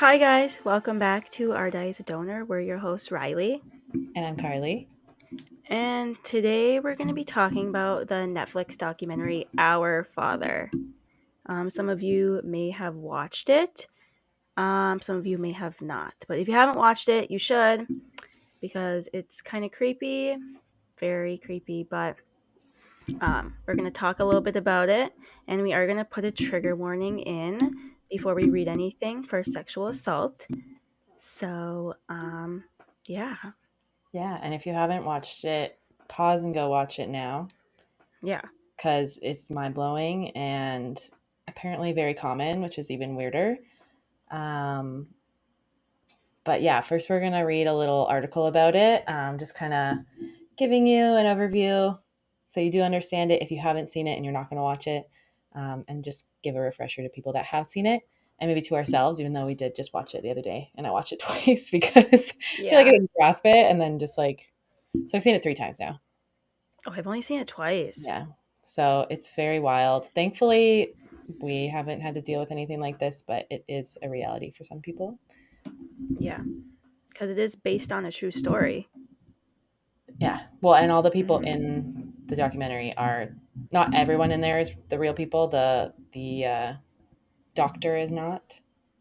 Hi guys, welcome back to Our Day as a Donor. We're your hosts, Riley. And I'm Carlie. And today we're going to be talking about the Netflix documentary Our Father. Some of you may have watched it. Some of you may have not. But if you haven't watched it, you should because it's kind of creepy. Very creepy. But we're going to talk a little bit about it. And we are going to put a trigger warning in before we read anything for sexual assault. So, yeah. Yeah, and if you haven't watched it, pause and go watch it now Yeah. because it's mind blowing and apparently very common, which is even weirder. Um, but yeah, first we're going to read a little article about it, just kind of giving you an overview so you do understand it if you haven't seen it and you're not going to watch it, and just give a refresher to people that have seen it and maybe to ourselves, even though we did just watch it the other day and I watched it twice because I feel like I Yeah. didn't grasp it and then just like, so I've seen it 3 times now. Oh, I've only seen it twice. Yeah. So it's very wild. Thankfully, we haven't had to deal with anything like this, but it is a reality for some people. Yeah. Because it is based on a true story. Yeah. Well, and all the people Mhm. in the documentary are not everyone in there is the real people. The doctor is not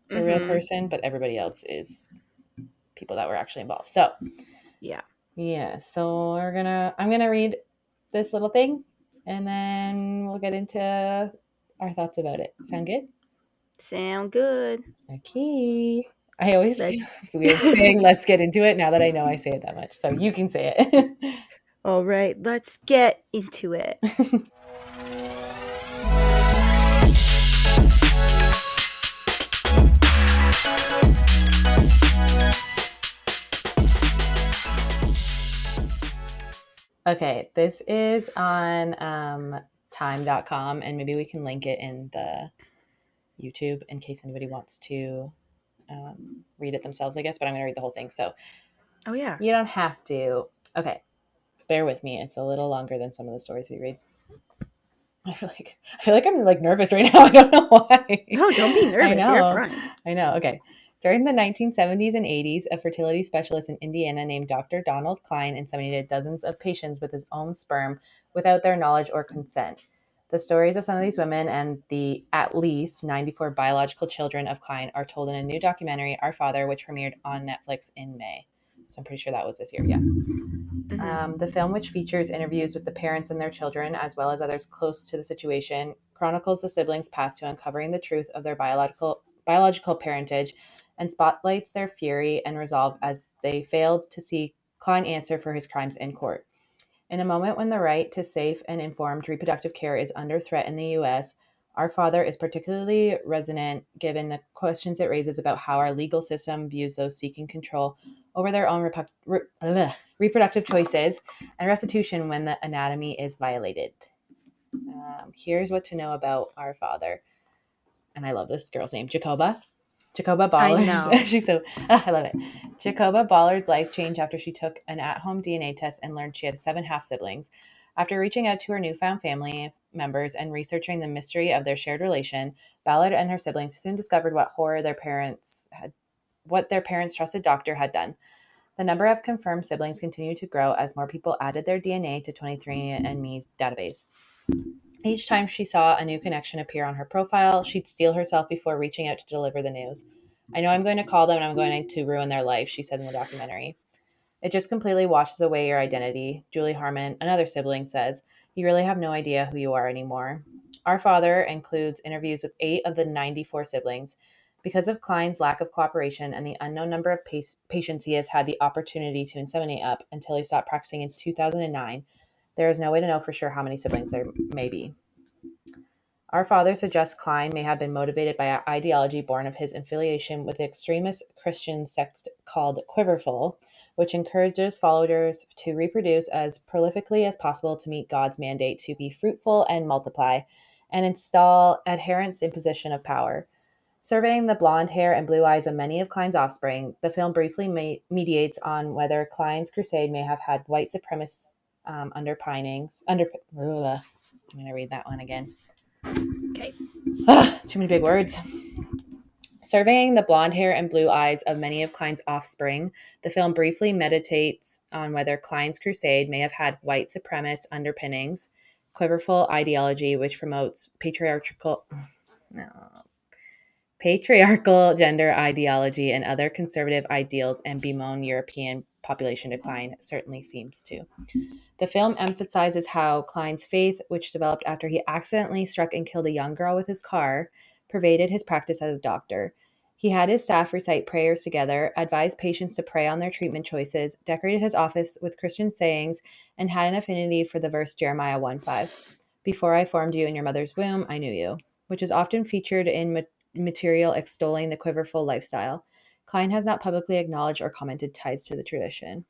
the real Mhm. person, but everybody else is people that were actually involved. So Yeah. yeah. So I'm gonna read this little thing, and then we'll get into our thoughts about it. Sound good? Sound good. Okay. I always Let feel weird saying let's get into it now that I know I say it that much. So you can say it. All right, let's get into it. Okay, this is on time.com, and maybe we can link it in the YouTube in case anybody wants to read it themselves, I guess, but I'm going to read the whole thing. So Oh yeah. you don't have to. Okay, bear with me. It's a little longer than some of the stories we read. I feel like I'm like nervous right now. I don't know why. No, don't be I nervous. You're know. fine. I know. Okay. During the 1970s and 80s, a fertility specialist in Indiana named Dr. Donald Klein inseminated dozens of patients with his own sperm without their knowledge or consent. The stories of some of these women and the at least 94 biological children of Klein are told in a new documentary, Our Father, which premiered on Netflix in May. So I'm pretty sure that was this year. Yeah. Mhm. The film, which features interviews with the parents and their children, as well as others close to the situation, chronicles the siblings' path to uncovering the truth of their biological parentage and spotlights their fury and resolve as they failed to see Klein answer for his crimes in court. In a moment when the right to safe and informed reproductive care is under threat in the U.S., Our Father is particularly resonant given the questions it raises about how our legal system views those seeking control over their own reproductive choices and restitution when the anatomy is violated. Here's what to know about Our Father. And I love this girl's name, Jacoba. Jacoba I Ballard's. know. She's so, I love it. Jacoba Ballard's life changed after she took an at home DNA test and learned she had 7 half siblings. After reaching out to her newfound family members and researching the mystery of their shared relation, Ballard and her siblings soon discovered what their parents' trusted doctor had done. The number of confirmed siblings continued to grow as more people added their DNA to 23andMe's database. Each time she saw a new connection appear on her profile, she'd steel herself before reaching out to deliver the news. I know I'm going to call them and I'm going to ruin their life, she said in the documentary. It just completely washes away your identity, Julie Harmon, another sibling, says. You really have no idea who you are anymore. Our Father includes interviews with 8 of the 94 siblings. Because of Klein's lack of cooperation and the unknown number of patients he has had the opportunity to inseminate up until he stopped practicing in 2009, there is no way to know for sure how many siblings there may be. Our Father suggests Klein may have been motivated by an ideology born of his affiliation with the extremist Christian sect called Quiverful, which encourages followers to reproduce as prolifically as possible to meet God's mandate to be fruitful and multiply, and install adherents in position of power. Surveying the blonde hair and blue eyes of many of Klein's offspring, the film briefly mediates on whether Klein's crusade may have had white supremacist underpinnings. I'm going to read that one again. Okay. Too many big words. Surveying the blonde hair and blue eyes of many of Klein's offspring, the film briefly meditates on whether Klein's crusade may have had white supremacist underpinnings, quiverful ideology which promotes patriarchal gender ideology and other conservative ideals, and bemoan European population decline certainly seems to. The film emphasizes how Klein's faith, which developed after he accidentally struck and killed a young girl with his car, pervaded his practice as a doctor. He had his staff recite prayers together, advised patients to pray on their treatment choices, decorated his office with Christian sayings, and had an affinity for the verse Jeremiah 1:5. Before I formed you in your mother's womb, I knew you, which is often featured in material extolling the quiverful lifestyle. Klein has not publicly acknowledged or commented ties to the tradition.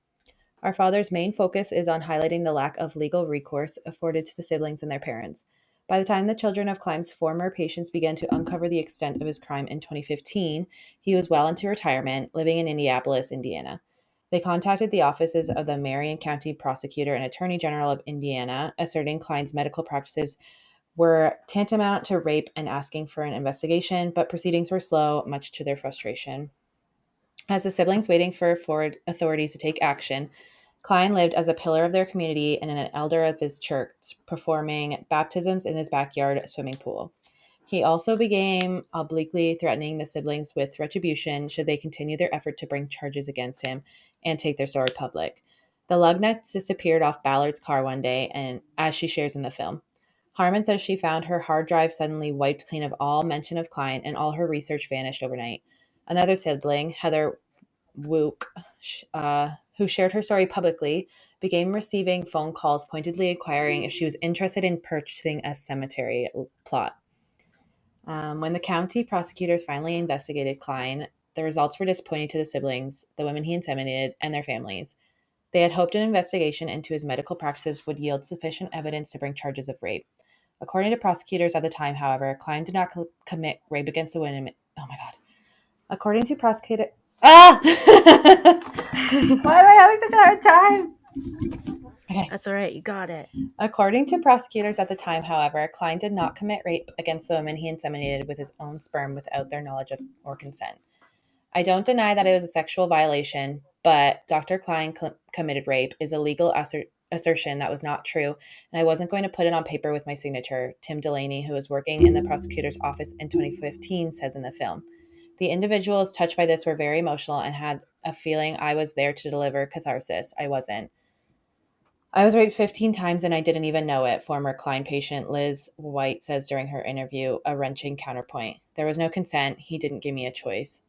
Our father's main focus is on highlighting the lack of legal recourse afforded to the siblings and their parents. By the time the children of Klein's former patients began to uncover the extent of his crime in 2015, he was well into retirement, living in Indianapolis, Indiana. They contacted the offices of the Marion County Prosecutor and Attorney General of Indiana, asserting Klein's medical practices were tantamount to rape and asking for an investigation, but proceedings were slow, much to their frustration. As the siblings waiting for Ford authorities to take action, Klein lived as a pillar of their community and an elder of his church, performing baptisms in his backyard swimming pool. He also began obliquely threatening the siblings with retribution should they continue their effort to bring charges against him and take their story public. The lugnets disappeared off Ballard's car one day, and as she shares in the film. Harmon says she found her hard drive suddenly wiped clean of all mention of Klein, and all her research vanished overnight. Another sibling, Heather Wook, who shared her story publicly, began receiving phone calls pointedly inquiring if she was interested in purchasing a cemetery plot. When the county prosecutors finally investigated Klein, the results were disappointing to the siblings, the women he inseminated, and their families. They had hoped an investigation into his medical practices would yield sufficient evidence to bring charges of rape. According to prosecutors at the time, however, Klein did not commit rape against the women. Oh my God. According to prosecutor. Ah! Why am I having such a hard time? Okay. That's all right. You got it. According to prosecutors at the time, however, Klein did not commit rape against the women he inseminated with his own sperm without their knowledge or consent. I don't deny that it was a sexual violation, but Dr. Klein committed rape is a legal assertion that was not true, and I wasn't going to put it on paper with my signature, Tim Delaney, who was working in the prosecutor's office in 2015, says in the film. The individuals touched by this were very emotional and had a feeling I was there to deliver catharsis. I wasn't. I was raped 15 times and I didn't even know it, former Klein patient Liz White says during her interview, a wrenching counterpoint. There was no consent. He didn't give me a choice.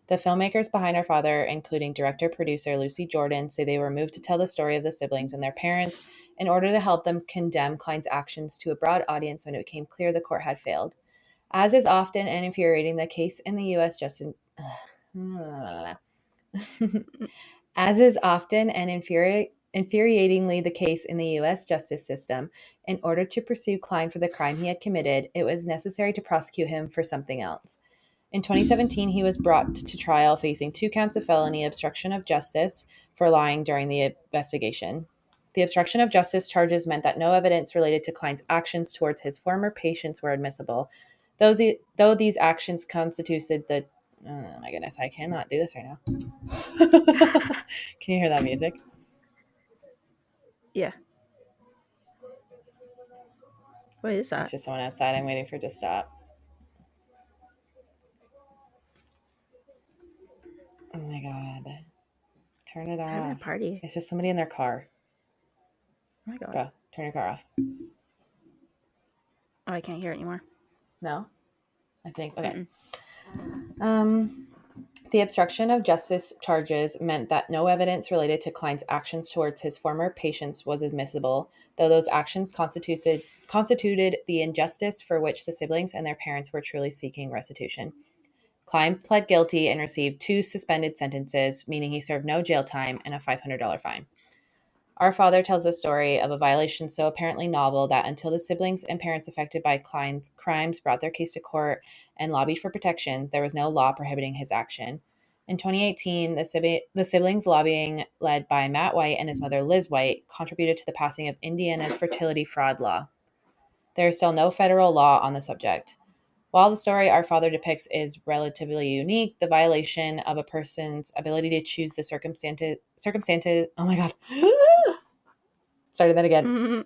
The filmmakers behind Our Father, including director-producer Lucy Jordan, say they were moved to tell the story of the siblings and their parents in order to help them condemn Klein's actions to a broad audience when it became clear the court had failed. As is often and infuriating the case in the U.S. Justice... As is often and infuriatingly the case in the U.S. justice system, in order to pursue Klein for the crime he had committed, it was necessary to prosecute him for something else. In 2017, he was brought to trial facing 2 counts of felony obstruction of justice for lying during the investigation. The obstruction of justice charges meant that no evidence related to Klein's actions towards his former patients were admissible, though these actions constituted the... Oh my goodness, I cannot do this right now. Can you hear that music? Yeah. What is It's that? just someone outside. I'm waiting for it to stop. Oh my God. Turn it Having a off. party. It's just somebody in their car. Oh my god. Bro, turn your car off. Oh, I can't hear it anymore. No? I think. Okay. Mm-mm. The obstruction of justice charges meant that no evidence related to Klein's actions towards his former patients was admissible, though those actions constituted the injustice for which the siblings and their parents were truly seeking restitution. Klein pled guilty and received 2 suspended sentences, meaning he served no jail time and a $500 fine. Our Father tells the story of a violation so apparently novel that until the siblings and parents affected by Klein's crimes brought their case to court and lobbied for protection, there was no law prohibiting his action. In 2018, the siblings' lobbying, led by Matt White and his mother Liz White, contributed to the passing of Indiana's fertility fraud law. There is still no federal law on the subject. While the story our father depicts is relatively unique, the violation of a person's ability to choose the circumstances. Oh my god. Started that again.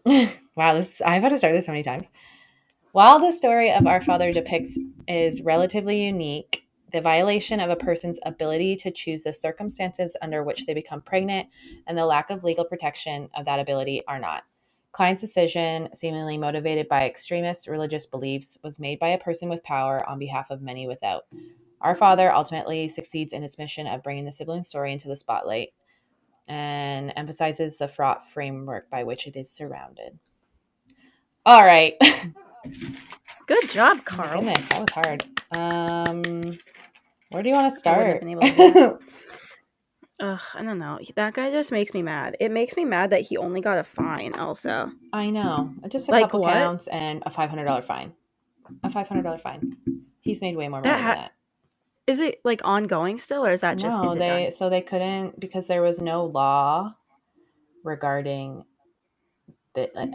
Wow, I've had to start this so many times. While the story of our father depicts is relatively unique, the violation of a person's ability to choose the circumstances under which they become pregnant and the lack of legal protection of that ability are not. Klein's decision, seemingly motivated by extremist religious beliefs, was made by a person with power on behalf of many without. Our father ultimately succeeds in its mission of bringing the sibling story into the spotlight and emphasizes the fraught framework by which it is surrounded. All right. Good job, Oh my Carl. goodness, that was hard. Where do you want to I wouldn't have start? been able to do that. Ugh, I don't know. That guy just makes me mad. It makes me mad that he only got a fine also. I know. Just a Like couple what? counts and a $500 fine. A $500 fine. He's made way more That money than that. is it like ongoing still, or is that just No, is it done? they couldn't because there was no law regarding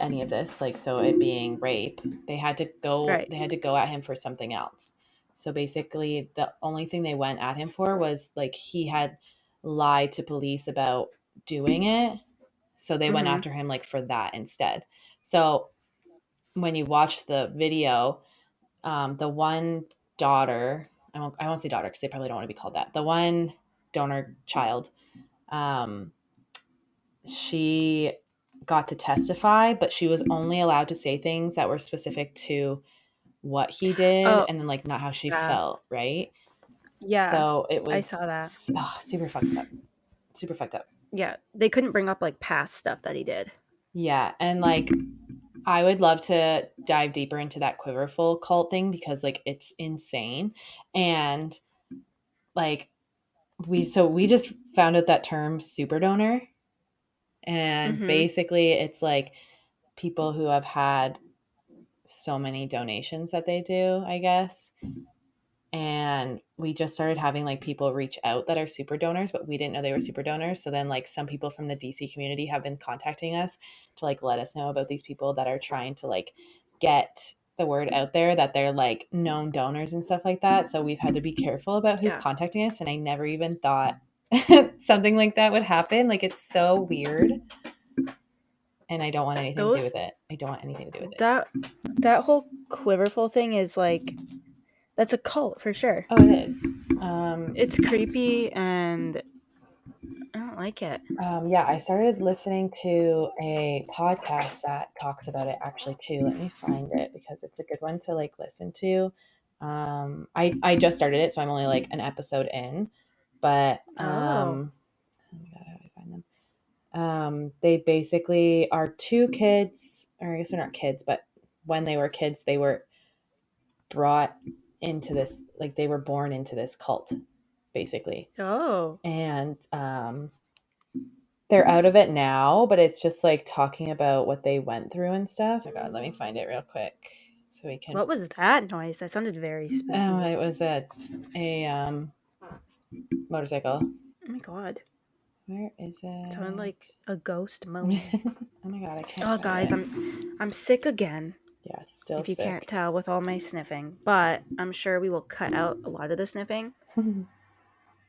any of this, like so it being rape. Right. They had to go at him for something else. So basically the only thing they went at him for was like he had lied to police about doing it. So they went Mm-hmm. after him like for that instead. So when you watch the video, the one daughter, I won't say daughter because they probably don't want to be called that. The one donor child, um, she got to testify, but she was only allowed to say things that were specific to what he did Oh, and then like not how she yeah. felt, right? Yeah. So it I saw was that. super fucked up. Super fucked up. Yeah. They couldn't bring up like past stuff that he did. Yeah. And like I would love to dive deeper into that quiverful cult thing because like it's insane. And like we just found out that term super donor, and Mm-hmm. basically it's like people who have had so many donations that they do, I guess. And we just started having like people reach out that are super donors, but we didn't know they were super donors. So then like some people from the DC community have been contacting us to like let us know about these people that are trying to like get the word out there that they're like known donors and stuff like that. So we've had to be careful about who's Yeah. contacting us, and I never even thought something like that would happen. Like it's so weird, and I don't want anything to do Those with it. I don't want anything to do with it. that whole quiverful thing is like that's a cult for sure. Oh, it is. It's creepy and I don't like it. Yeah, I started listening to a podcast that talks about it actually too. Let me find it because it's a good one to like listen to. I just started it, so I'm only like an episode in, but Oh. oh my god, how do I find them? They basically are two kids, or I guess they're not kids, but when they were kids, they were brought into this, like they were born into this cult, basically, Oh. and they're out of it now, but it's just like talking about what they went through and stuff. Oh my god, let me find it real quick so we can. What was that noise? That sounded very Oh, spooky. it was a motorcycle. Oh my god. Where is It sounded like it? a ghost moaning. Oh my god, I can't Oh find guys, it. I'm sick again. Yeah, still If you can't sick. tell with all my sniffing, but I'm sure we will cut out a lot of the sniffing.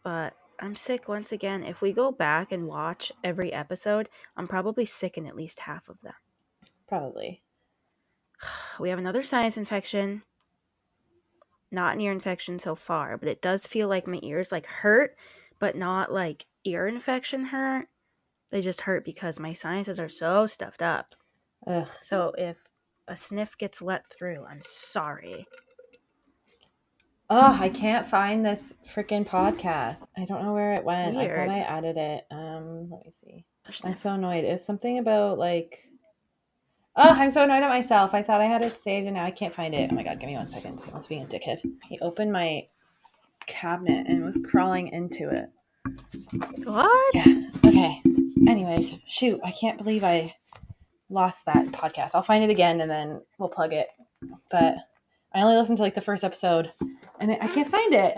But I'm sick once again. If we go back and watch every episode, I'm probably sick in at least half of them. Probably. We have another sinus infection. Not an ear infection so far, but it does feel like my ears like hurt, but not like ear infection hurt. They just hurt because my sinuses are so stuffed up. Ugh. So if a sniff gets let through, I'm sorry. Oh, I can't find this freaking podcast. I don't know where it went. I thought Weird. I added it. Let me see. Another I'm sniff. so annoyed. It's something about like. Oh, I'm so annoyed at myself. I thought I had it saved and now I can't find it. Oh my god, give me 1 second. Someone's being a dickhead. He opened my cabinet and was crawling into it. What? Yeah. Okay. Anyways, shoot, I can't believe I lost that podcast. I'll find it again and then we'll plug it. But I only listened to like the first episode and I can't find it.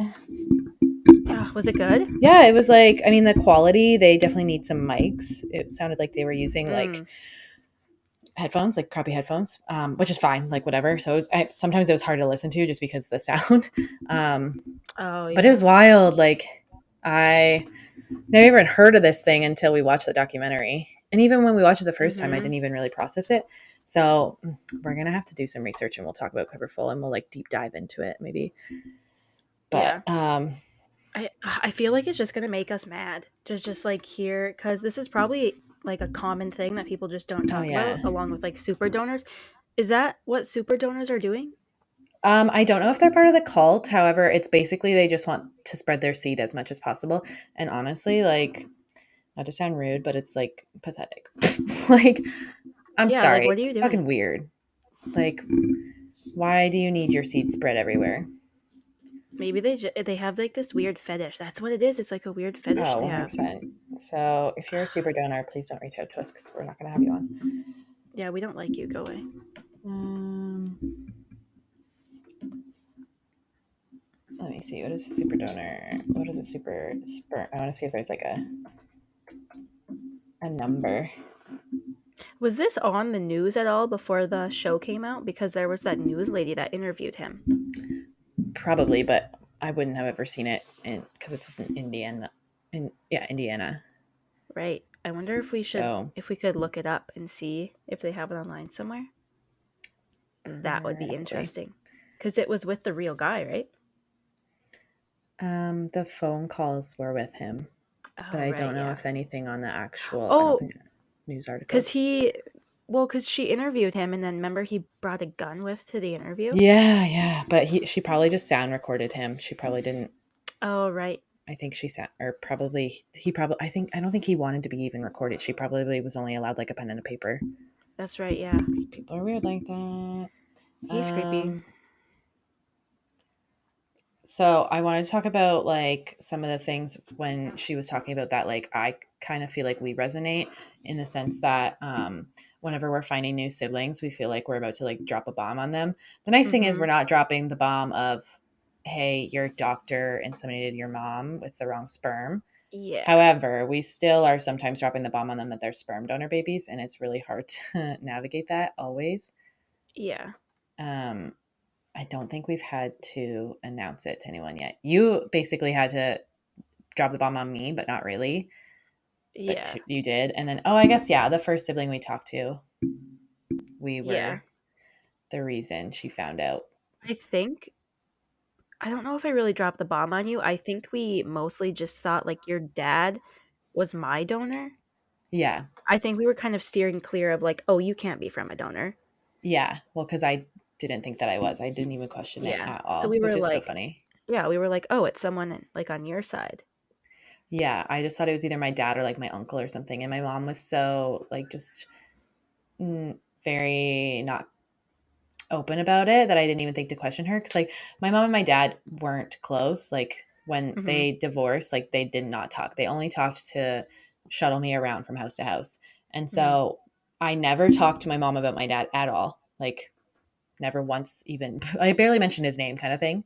Was it good? Yeah, it was like, I mean, the quality, they definitely need some mics. It sounded like they were using like headphones, like crappy headphones, which is fine, like whatever. So sometimes it was hard to listen to just because of the sound. Um, Oh but it yeah. was wild. Like I never even heard of this thing until we watched the documentary. And even when we watched it the first time, I Mm-hmm. didn't even really process it. So we're gonna have to do some research and we'll talk about Quiverful and we'll like deep dive into it maybe. Yeah. But I feel like it's just gonna make us mad. Just like here, because this is probably like a common thing that people just don't oh talk yeah. about, along with like super donors. Is that what super donors are doing? I don't know if they're part of the cult. However, it's basically they just want to spread their seed as much as possible. And honestly, like, not to sound rude, but it's like pathetic. Like, I'm Yeah, like sorry, what are you it's doing? fucking weird. Like, why do you need your seed spread everywhere? Maybe they have like this weird fetish. That's what it is. It's like a weird fetish Oh, they have. 100%. So if you're a super donor, please don't reach out to us because we're not going to have you on. Yeah, we don't like you. Go away. Um, Let me see. What is a super donor? What is a super sperm? I want to see if there's like a number. Was this on the news at all before the show came out? Because there was that news lady that interviewed him. Probably, but I wouldn't have ever seen it in because it's in Indiana. Indiana. Right. I wonder So if we could look it up and see if they have it online somewhere. That would be probably. interesting. Because it was with the real guy, right? The phone calls were with him, but Oh, I right, don't know yeah. if anything on the actual. I don't Oh, think news because articles. because she interviewed him, and then remember he brought a gun with to the interview? Yeah, yeah, but she probably just sound recorded him. She probably didn't. Oh, right. I think she sat, or probably he probably. I don't think he wanted to be even recorded. She probably was only allowed like a pen and a paper. That's right, yeah. 'Cause people are weird like that. He's creepy. Um, so I wanted to talk about like some of the things when she was talking about that. Like I kind of feel like we resonate in the sense that whenever we're finding new siblings, we feel like we're about to like drop a bomb on them. The nice thing is Mm-hmm. we're not dropping the bomb of, hey, your doctor inseminated your mom with the wrong sperm. Yeah. However, we still are sometimes dropping the bomb on them that they're sperm donor babies, and it's really hard to navigate that always. Yeah. Um, I don't think we've had to announce it to anyone yet. You basically had to drop the bomb on me, but not really. But Yeah. you did. And then, oh, I guess, yeah, the first sibling we talked to, we Yeah. were the reason she found out. I think I don't know if I really dropped the bomb on you. I think we mostly just thought like your dad was my donor. Yeah. I think we were kind of steering clear of like, oh, you can't be from a donor. Yeah. Well, because I didn't think that I was. I didn't even question it Yeah. at So all, we which were is so like, funny. yeah, we were like, oh, it's someone like on your side. Yeah. I just thought it was either my dad or like my uncle or something. And my mom was so like just very not open about it that I didn't even think to question her. Cause like my mom and my dad weren't close. Like when Mm-hmm. they divorced, like they did not talk. They only talked to shuttle me around from house to house. And Mm-hmm. so I never talked to my mom about my dad at all. Like never once even, I barely mentioned his name kind of thing.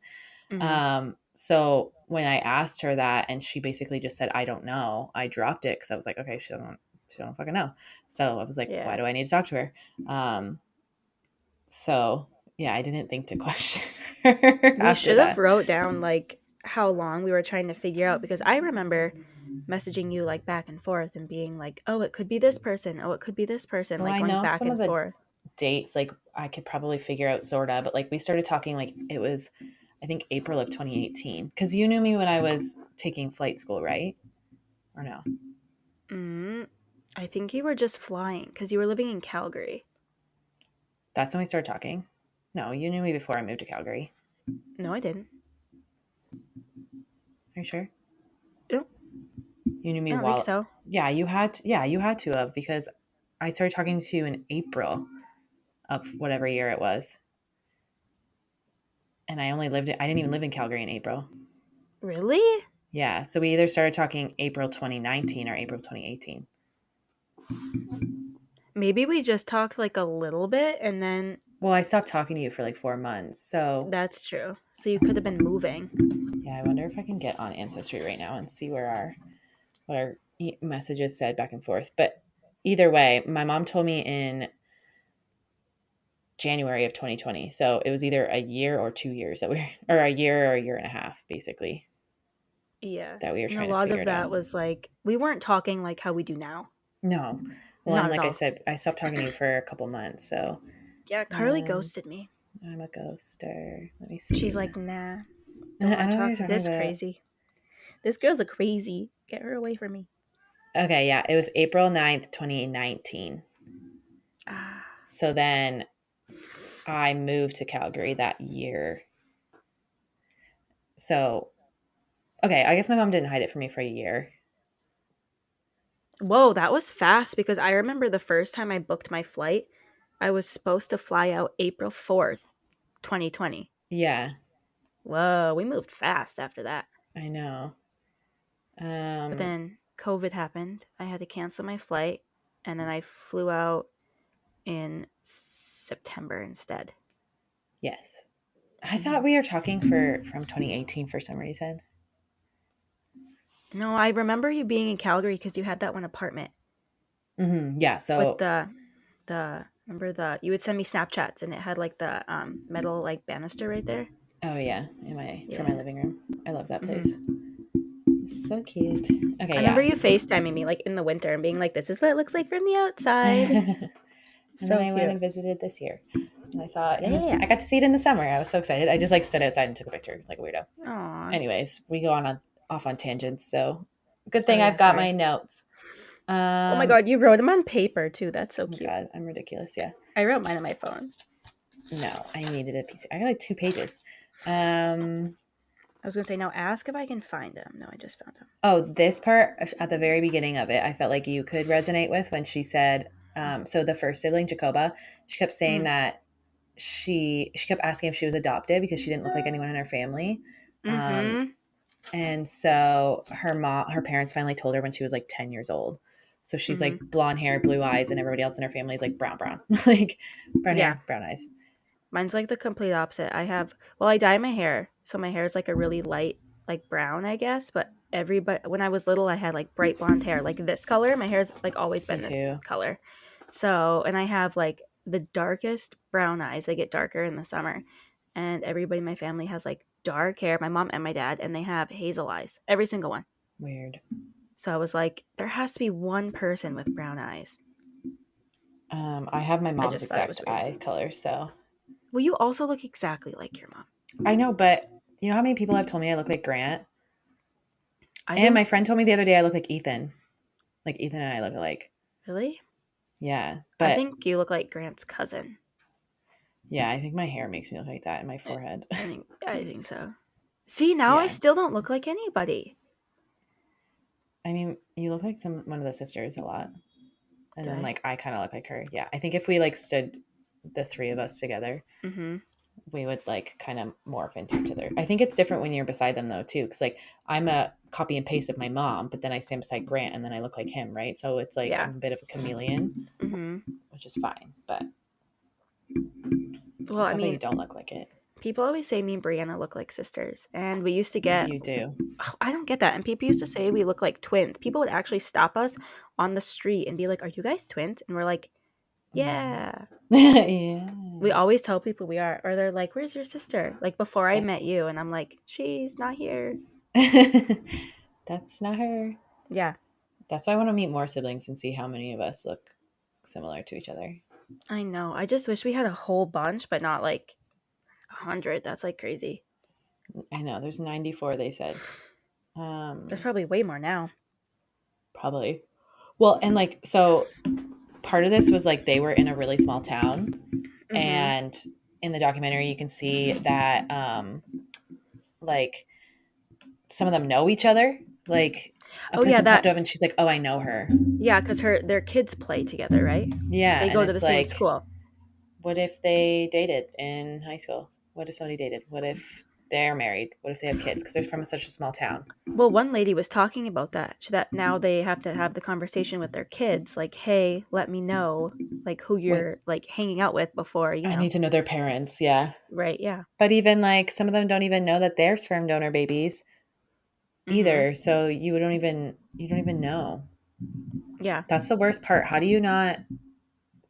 Mm-hmm. So when I asked her that and she basically just said, I don't know, I dropped it because I was like, okay, she don't fucking know. So I was like, why Yeah. do I need to talk to her? So yeah, I didn't think to question her We after should have that. wrote down like how long we were trying to figure out because I remember messaging you like back and forth and being like, "Oh, it could be this person. Oh, it could be this person." Well, Like I going know back some of and the forth. dates, like I could probably figure out sorta, but like we started talking like it was, I think April of 2018, because you knew me when I was taking flight school, right? Or no? Mm, I think you were just flying because you were living in Calgary. That's when we started talking. No, you knew me before I moved to Calgary. No, I didn't. Are you sure? No, You knew I me don't think while, so. yeah, you had, yeah, you had to have because I started talking to you in April of whatever year it was, and I didn't even live in Calgary in April. Really? Yeah, so we either started talking April 2019 or April 2018. Maybe we just talked like a little bit and then Well, I stopped talking to you for like 4 months. So, that's true. So you could have been moving. yeah, I wonder if I can get on Ancestry right now and see where our messages said back and forth. But either way, my mom told me in January of 2020. So it was either a year or 2 years that we were, or a year or a year and a half, basically, Yeah. that we were And a trying to lot figure of it that out. was like we weren't talking like how we do now. No. Well, and Not at like I all. said, I stopped talking to you for a couple months. So Yeah, Carly um, ghosted me. I'm a ghoster. Let me She's see. like, nah, I don't don't want to know what talk you're to talking this about. crazy. This girl's a crazy. Get her away from me. Okay, yeah. It was April 9th, 2019. Ah. So then I moved to Calgary that year. So, okay, I guess my mom didn't hide it from me for a year. Whoa, that was fast because I remember the first time I booked my flight, I was supposed to fly out April 4th, 2020. Yeah, Whoa, we moved fast after that. I know. But Um, then COVID happened. I had to cancel my flight, and then I flew out in September instead. yes. I thought Mhm. we were talking for from 2018 for some reason. No, I remember you being in Calgary because you had that one apartment Yeah. with So, the remember the you would send me Snapchats and it had like the metal like banister right there. oh yeah, in my for my Yeah. living room. I love that Hmm. place. So cute. I Okay, remember yeah. you FaceTiming me like in the winter and being like, "This is what it looks like from the outside." And then So I went cute. and visited this year, and I saw it Yeah, in yeah, this. yeah. I got to see it in the summer. I was so excited. I just like stood outside and took a picture, like a weirdo. Aw. Anyways, we go on off on tangents. So good Oh thing yeah, I've got my sorry. notes. Oh my Um, god, you wrote them on paper too. That's so oh my cute. god, I'm ridiculous. Yeah. I wrote mine on my phone. No, I needed a piece. I got like 2 pages. Um, I was gonna say now ask if I can find them. No, I just found them. oh, this part at the very beginning of it, I felt like you could resonate with when she said, so the first sibling, Jacoba, she kept saying Mm. that she kept asking if she was adopted because she didn't look like anyone in her family. Um, Mm-hmm. and so her parents finally told her when she was like 10 years old. So she's like Mm-hmm. blonde hair, blue eyes, and everybody else in her family is like brown, like brown Yeah. hair, brown eyes. Mine's like the complete opposite. I have well, I dye my hair, so my hair is like a really light, like brown, I guess. But everybody, when I was little, I had like bright blonde hair, like this color. My hair's like always Me been this too. color. So, and I have like the darkest brown eyes. They get darker in the summer, and everybody in my family has like dark hair. My mom and my dad, and they have hazel eyes. Every single one. Weird. So I was like, there has to be one person with brown eyes. I have my I mom's just thought it exact was weird. eye color, so Well, you also look exactly like your mom. I know. But you know how many people have told me I look like Grant? I And my think, friend told me the other day I look like Ethan. Like Ethan and I look alike. really? Yeah, I but think you look like Grant's cousin. yeah, I think my hair makes me look like that in my I, forehead. I think so. See, now I Yeah, still don't look like anybody. I mean, you look like one of the sisters a lot, and Do then I? like I kind of look like her. Yeah, I think if we like stood the three of us together, Mm-hmm. we would like kind of morph into each other. I think it's different when you're beside them though too, because like I'm a copy and paste of my mom, but then I stand beside Grant, and then I look like him, right? So it's like Yeah. I'm a bit of a chameleon, Mm-hmm. which is fine. But Well, it's I not that you mean, don't look like it. people always say me and Brianna look like sisters, and we used to get. You do. Oh, I don't get that. And people used to say we look like twins. People would actually stop us on the street and be like, "Are you guys twins?" And we're like, Mm. "Yeah." Yeah. We always tell people we are, or they're like, "Where's your sister?" Like before I That, met you, and I'm like, "She's not here." that's not her. Yeah, That's why I want to meet more siblings and see how many of us look similar to each other. I know. I just wish we had a whole bunch, but not like 100. That's like crazy. I know there's 94 they said. There's Um probably way more now. probably. Well, and like so part of this was like they were in a really small town, Mm-hmm. and in the documentary you can see that like some of them know each other. Like a Oh yeah, person popped that up and she's like, "Oh, I know her." yeah, because their kids play together, right? Yeah, They and go to the it's same like, school. what if they dated in high school? What if somebody dated? What if they're married? What if they have kids? Because they're from such a small town. Well, one lady was talking about that. That now they have to have the conversation with their kids, like, "Hey, let me know like who When you're like hanging out with before I need to know their parents, yeah. right? Yeah. But even like some of them don't even know that they're sperm donor babies Mm-hmm. either. So you don't even know. Yeah. That's the worst part. How do you not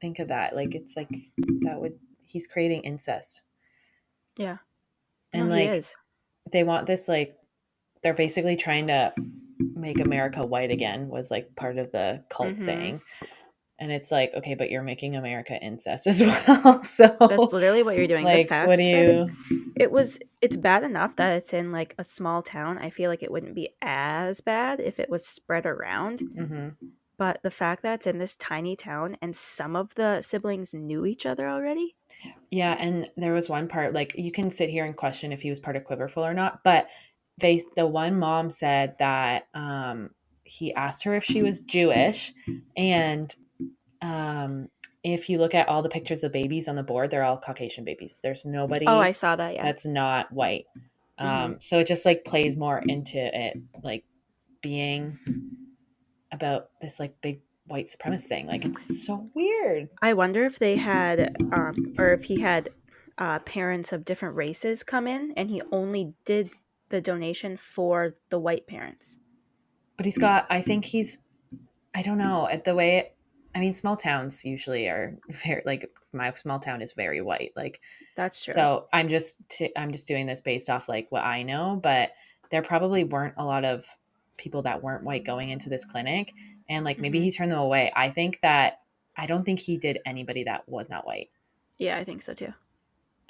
think of that? Like it's like that would he's creating incest. Yeah. No, And he like is. they want this, like they're basically trying to make America white again, was like part of the cult Mhm. saying. And it's like, okay, but you're making America incest as well. That's So literally what you're doing. The like what do fact that you it's bad enough that it's in like a small town. I feel like it wouldn't be as bad if it was spread around. Mhm. But the fact that it's in this tiny town and some of the siblings knew each other already. Yeah, and there was one part, like you can sit here and question if he was part of Quiverful or not, but the one mom said that he asked her if she was Jewish, and um if you look at all the pictures of babies on the board, they're all Caucasian babies. There's Oh, I nobody saw that, yeah. that's not white. Mhm. So it just like plays more into it, like being about this like big white supremacist thing. Like it's so weird. I wonder if they had or if he had parents of different races come in and he only did the donation for the white parents. But he's got, I think he's, I don't know, at the way, I mean, small towns usually are very, like, my small town is very white. Like, That's true. so I'm just doing this based off like what I know, but there probably weren't a lot of people that weren't white going into this clinic. And like maybe Mhm. he turned them away. I don't think he did anybody that was not white. Yeah, I think so too.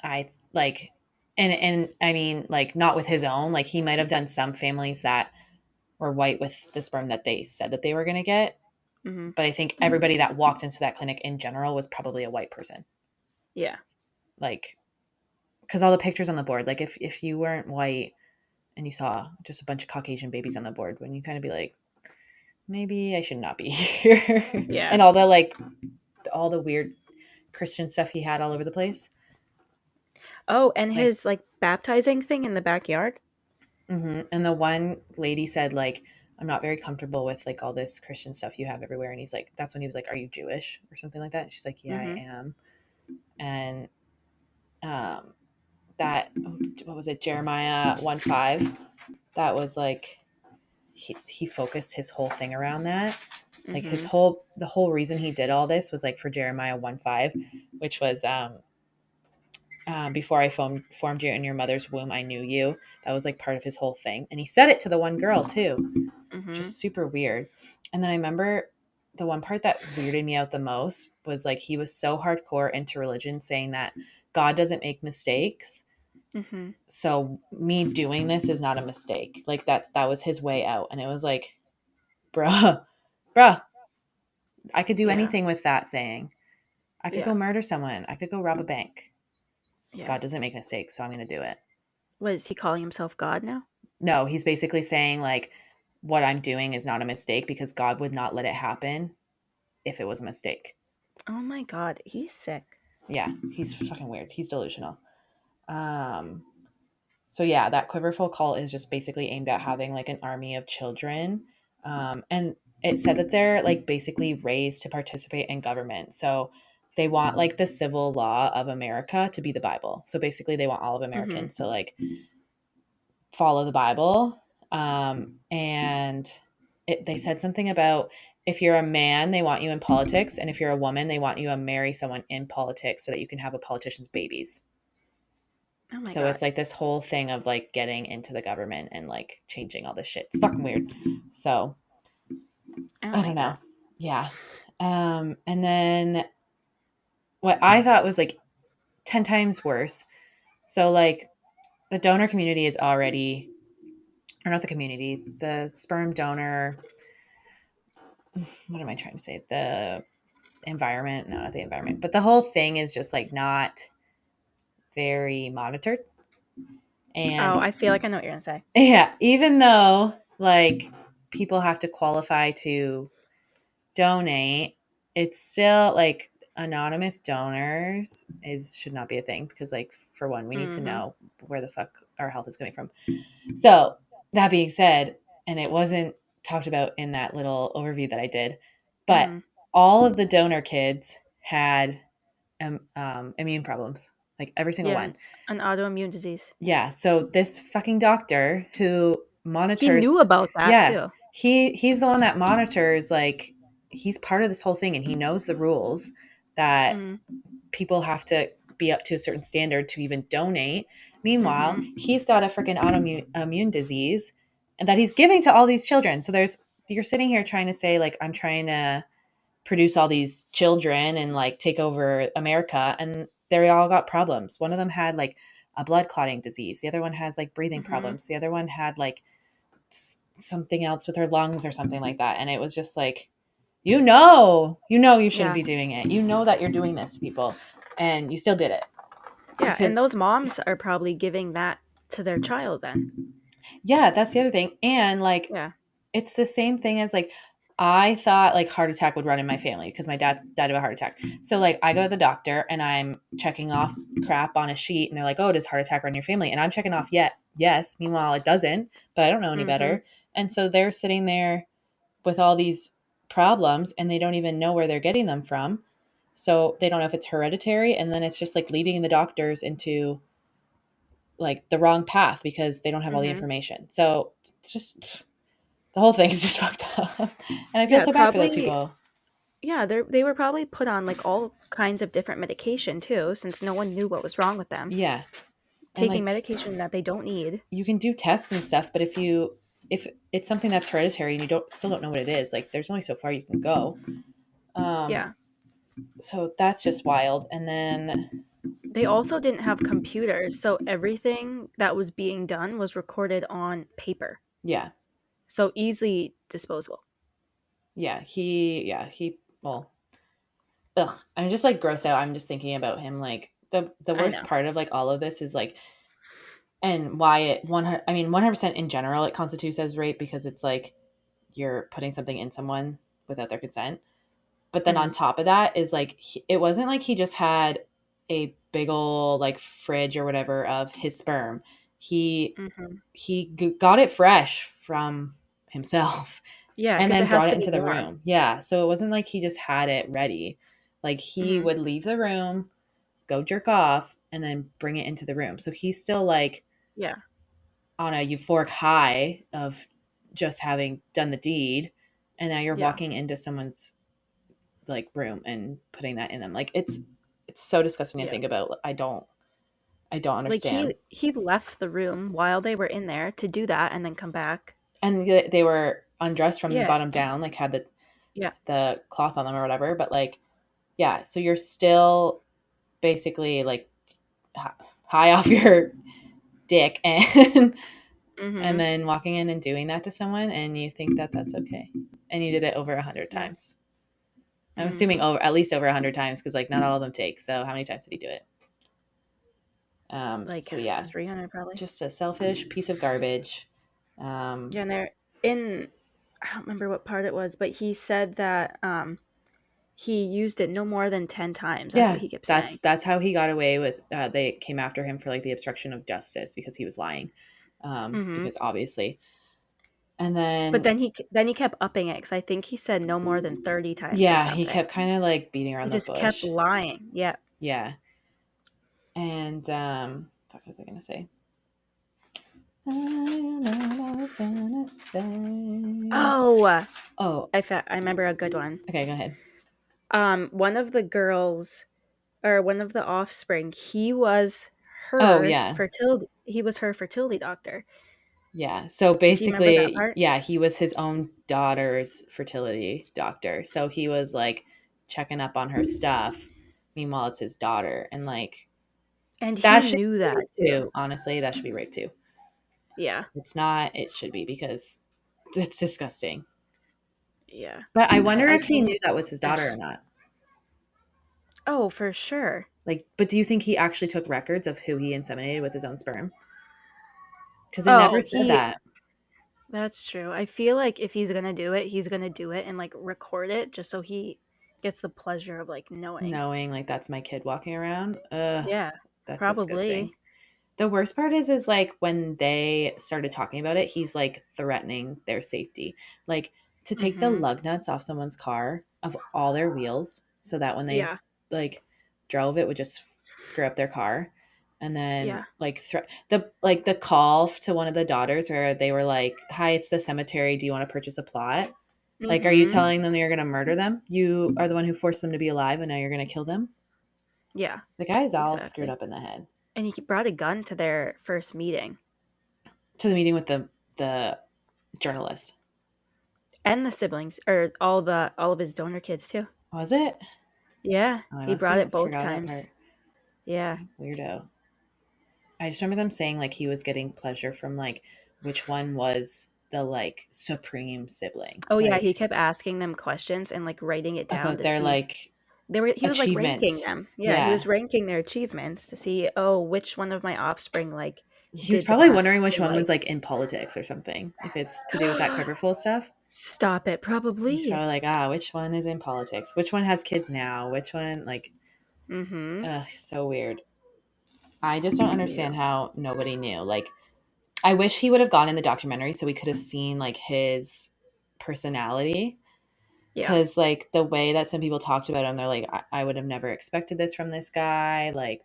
I like, and I mean, like, not with his own, like, he might have done some families that were white with the sperm that they said that they were going to get. Mhm. But I think everybody that walked into that clinic in general was probably a white person. Yeah. Like, because all the pictures on the board, like, if you weren't white and you saw just a bunch of Caucasian babies on the board, wouldn't you kind of be like, maybe I should not be here? Yeah. And all the, like, all the weird Christian stuff he had all over the place. Oh, and Like, his like baptizing thing in the backyard. and the one lady said, like, I'm not very comfortable with like all this Christian stuff you have everywhere. And he's like, that's when he was like, are you Jewish or something like that? And she's like, yeah, I Mhm. am. And um, that, what was it, Jeremiah 1:5, that was like he focused his whole thing around that. Like Mhm. the whole reason he did all this was like for Jeremiah 1:5, which was before I formed you in your mother's womb, I knew you. That was like part of his whole thing. And he said it to the one girl too, Mhm. just super weird. And then I remember the one part that weirded me out the most was like he was so hardcore into religion, saying that God doesn't make mistakes. Mhm. So me doing this is not a mistake. Like that was his way out. And it was like, bruh, bruh, I could do Yeah. anything with that saying. I could Yeah. go murder someone. I could go rob a bank. Yeah. God doesn't make mistakes, so I'm going to do it. What is he calling himself God now? No, he's basically saying like what I'm doing is not a mistake because God would not let it happen if it was a mistake. Oh my god, he's sick. Yeah, he's fucking weird. He's delusional. Um so yeah, that Quiverful cult is just basically aimed at having like an army of children. And it said that they're like basically raised to participate in government. So they want like the civil law of America to be the Bible. So basically they want all of Mhm. Americans to like follow the Bible. And they said something about if you're a man, they want you in politics. And if you're a woman, they want you to marry someone in politics so that you can have a politician's babies. Oh my So it's god. like this whole thing of like getting into the government and like changing all this shit. It's fucking weird. So I don't I don't like know. that. Yeah. And then what I thought was like 10 times worse. So like the donor community is already, or not the community, the sperm donor, what am I trying to say? The environment, no, not the environment, but the whole thing is just like not very monitored. Oh, And I feel like I know what you're gonna say. yeah, even though like people have to qualify to donate, it's still like anonymous donors is should not be a thing because like for one, we need to Mhm. know where the fuck our health is coming from. So that being said, and it wasn't talked about in that little overview that I did, but Mhm. all of the donor kids had immune problems, like every single Yeah, one. an autoimmune disease. Yeah. So this fucking doctor who He knew monitors, about that yeah, too. he's the one that monitors. Like he's part of this whole thing, and he knows the rules that Mhm. people have to be up to a certain standard to even donate. Meanwhile, Mm-hmm. he's got a freaking autoimmune disease and that he's giving to all these children. So you're sitting here trying to say like I'm trying to produce all these children and like take over America, and they all got problems. One of them had like a blood clotting disease. The other one has like breathing Mm-hmm. problems. The other one had like something else with her lungs or something like that. And it was just like, you shouldn't Yeah. be doing it. You know that you're doing this to people, and you still did it Yeah. And those because moms are probably giving that to their child then. yeah, that's the other thing. And like Yeah. it's the same thing as like I thought like heart attack would run in my family because my dad died of a heart attack. So like I go to the doctor and I'm checking off crap on a sheet and they're like, "Oh, does heart attack run in your family?" And I'm checking off yes. Meanwhile, it doesn't, but I don't know any Mm-hmm. better. And so they're sitting there with all these problems and they don't even know where they're getting them from. So they don't know if it's hereditary, and then it's just like leading the doctors into like the wrong path because they don't have all the Mm-hmm. information. So it's just the whole thing is just fucked up. And I feel Yeah, so bad for those probably. people. Yeah, they were probably put on like all kinds of different medication too, since no one knew what was wrong with them. Yeah. And Taking like medication that they don't need. you can do tests and stuff, but if it's something that's hereditary and you don't know what it is, like there's only so far you can go. Yeah. So that's just wild. And then They also didn't have computers, so everything that was being done was recorded on paper. yeah. So easily disposable. He well, ugh, I'm just like grossed out. I'm just thinking about him. Like the I worst know. part of like all of this is like, and why it 100. I mean, 100% in general it constitutes as rape because it's like you're putting something in someone without their consent. But then on Mm-hmm. top of that is like it wasn't like he just had a big ol' like fridge or whatever of his sperm. He Mm-hmm. got it fresh from himself Yeah, and because then it has brought it to be into the warm. room. Yeah, so it wasn't like he just had it ready. Like he Mm-hmm. would leave the room, go jerk off, and then bring it into the room. So he's still like Yeah. on a euphoric high of just having done the deed, and now you're Yeah. walking into someone's like room and putting that in them. Like it's so disgusting to Yeah. think about. I don't Like understand. he left the room while they were in there to do that and then come back. And they were undressed from the Yeah. bottom down, like had Yeah. the cloth on them or whatever. But like, yeah, so you're still basically like high off your dick and Mm-hmm. then walking in and doing that to someone, and you think that that's okay, and you did it over 100 times. I'm assuming Mm-hmm. over at least over 100 times because like not all of them take. So how many times did he do it? Like So yeah, 300 probably. just a selfish piece of garbage. Yeah, and they're in I don't remember what part it was, but he said that he used it no more than 10 times. That's what Yeah, he kept that's saying. that's how he got away with. They came after him for like the obstruction of justice because he was lying, Mm-hmm. because obviously. And But then then he kept upping it because I think he said no more than 30 times or yeah, he something. kept kind of like beating He around the just kept bush. lying. Yeah. Yeah, and what was I gonna say? I don't know what I was gonna say. Oh, Oh, I remember a good one. okay, go ahead. One of the girls or one of the offspring, Oh yeah, he was her fertility doctor. yeah. So Do you remember that basically, part? yeah, he was his own daughter's fertility doctor. So he was like checking up on her stuff. Meanwhile, it's his daughter. And like, And that he should knew be that rape too. too. Honestly, that should be rape too. Yeah. It's not, it should be because it's disgusting. Yeah. But I wonder I if he think knew that was his ugh. daughter or not. Oh, for sure. Like, but do you think he actually took records of who he inseminated with his own sperm? Because it never Oh, said he that. that's true. I feel like if he's going to do it, he's going to do it and like record it just so he gets the pleasure of like knowing. Knowing like that's my kid walking around. Ugh, Yeah. that's disgusting. Probably. The worst part is like when they started talking about it, he's like threatening their safety. Like to take the Mhm. lug nuts off someone's car of all their wheels so that when they Yeah. like drove it would just screw up their car. And then Yeah. like the call to one of the daughters where they were like, "Hi, it's the cemetery. Do you want to purchase a plot?" Like, are you Mhm. telling them you're going to murder them? You are the one who forced them to be alive and now you're going to kill them? Yeah, The guy's all screwed exactly. up in the head. And he brought a gun to their first meeting. To the meeting with the journalist. And the siblings, or all of his donor kids too. Was it? Yeah, Oh, I he must brought it have both forgot that times. part. Yeah. Weirdo. I just remember them saying like he was getting pleasure from like which one was the like supreme sibling, Oh yeah, he like kept asking them questions and like writing it down about to their see like he was like ranking achievements. them. Yeah, he Yeah. was ranking their achievements to see, oh, which one of my offspring like He was did the probably wondering best which in one was life. like in politics or something. If it's to do with that Quiverful stuff. Stop it, He's probably. probably like, which one is in politics? Which one has kids now? Which one like Mm-hmm. so weird. I just don't Yeah. understand how nobody knew. Like I wish he would have gone in the documentary so we could have seen like his personality. Yeah. Because like the way that some people talked about him, they're like, I would have never expected this from this guy. Like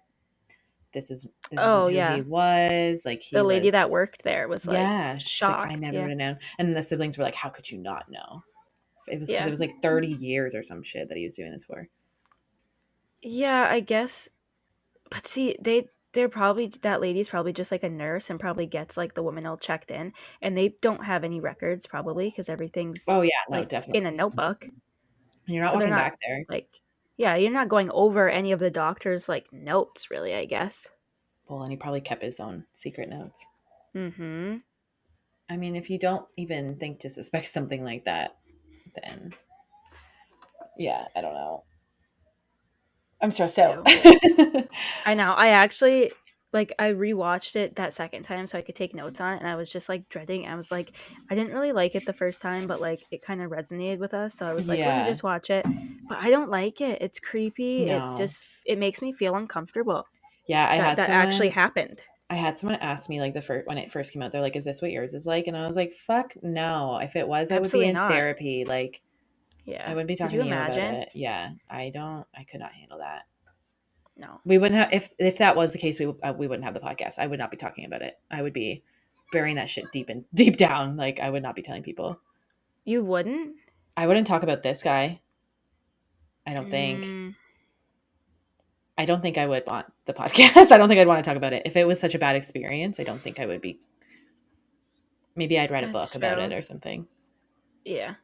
this isn't Oh who he yeah. was. Like he The lady that was, worked there was like yeah. She's like, I shocked. never would Yeah. have known. And the siblings were like, how could you not know? It was because it Yeah. was like 30 years or some shit that he was doing this for. Yeah, I guess. But see, they're probably that lady's probably just like a nurse and probably gets like the women all checked in, and they don't have any records probably because everything's Oh yeah, no, like definitely. in a notebook. And you're not So they're walking not back there. like, yeah, you're not going over any of the doctor's like notes really, I guess. Well, and he probably kept his own secret notes. Mm-hmm. I mean, if you don't even think to suspect something like that, then yeah, I don't know. I'm stressed out. Ew. I know. I actually like I rewatched it that second time so I could take notes on it, and I was just like dreading. I was like, I didn't really like it the first time, but like it kind of resonated with us, so I was like, let me Yeah. just watch it. But I don't like it. It's creepy. No. It makes me feel uncomfortable Yeah, that that actually happened. I had someone ask me like the first when it first came out, they're like, "Is this what yours is like?" And I was like, "Fuck no. If it was, I would be Absolutely in not. therapy. Like, I Yeah. wouldn't be Could talking you to you about imagine? it." Yeah, I don't. I could not handle that. No. We wouldn't have if that was the case. We wouldn't have the podcast. I would not be talking about it. I would be burying that shit deep down. Like I would not be telling people. You wouldn't? I wouldn't talk about this guy. I don't think. Mm, I don't think I would want the podcast. I don't think I'd want to talk about it. If it was such a bad experience, I don't think I would be. Maybe I'd write a that's book about it true. or something. Yeah.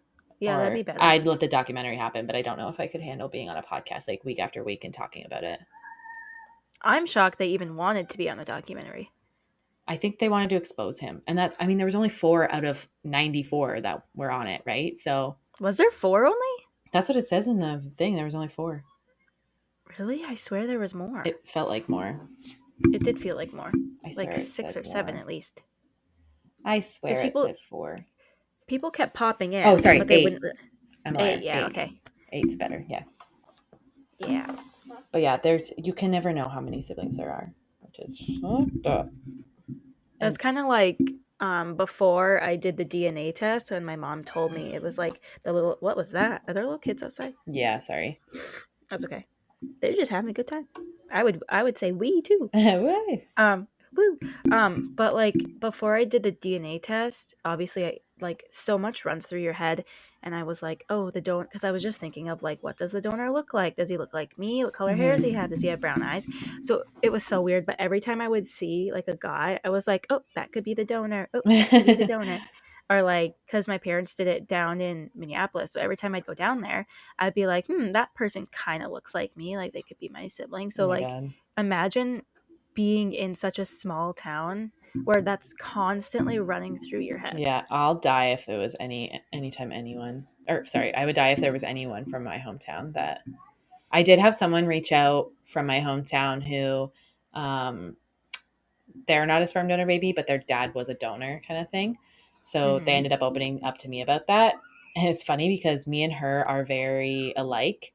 Yeah, that'd be Or better. I'd let the documentary happen, but I don't know if I could handle being on a podcast like week after week and talking about it. I'm shocked they even wanted to be on the documentary. I think they wanted to expose him. And that's, I mean, there was only 4 out of 94 that were on it, right? So Was there four only? that's what it says in the thing. There was only 4. Really? I swear there was more. It felt like more. It did feel like more. I Like swear it six said or seven more. at least. I Because swear it said 4. people kept popping Oh, in, sorry, but they 8. wouldn't. I'm a Eight, liar. yeah, 8. okay. 8's better. Yeah. Yeah. But yeah, there's, you can never know how many siblings there are, which is fucked up. That's And kind of like before I did the DNA test when my mom told me it was like the little, what was that? Are there little kids outside? yeah, sorry. That's okay. They're just having a good time. I would say we too. Woo. Woo. But like before I did the DNA test, obviously I like so much runs through your head, and I was like, oh, the donor, because I was just thinking of like, what does the donor look like? Does he look like me? What color hair does he Mhm. have? Does he have brown eyes? So it was so weird. But every time I would see like a guy, I was like, oh, that could be the donor. Oh, that could be the donor. Or like, because my parents did it down in Minneapolis, so every time I'd go down there, I'd be like, that person kind of looks like me. Like they could be my sibling. Oh So my like, god. imagine being in such a small town where that's constantly running through your head. Yeah, I'll die if there was anytime anyone, or sorry, I would die if there was anyone from my hometown that I did have someone reach out from my hometown who um they're not a sperm donor baby, but their dad was a donor kind of thing. So they Mm-hmm. ended up opening up to me about that. And it's funny because me and her are very alike.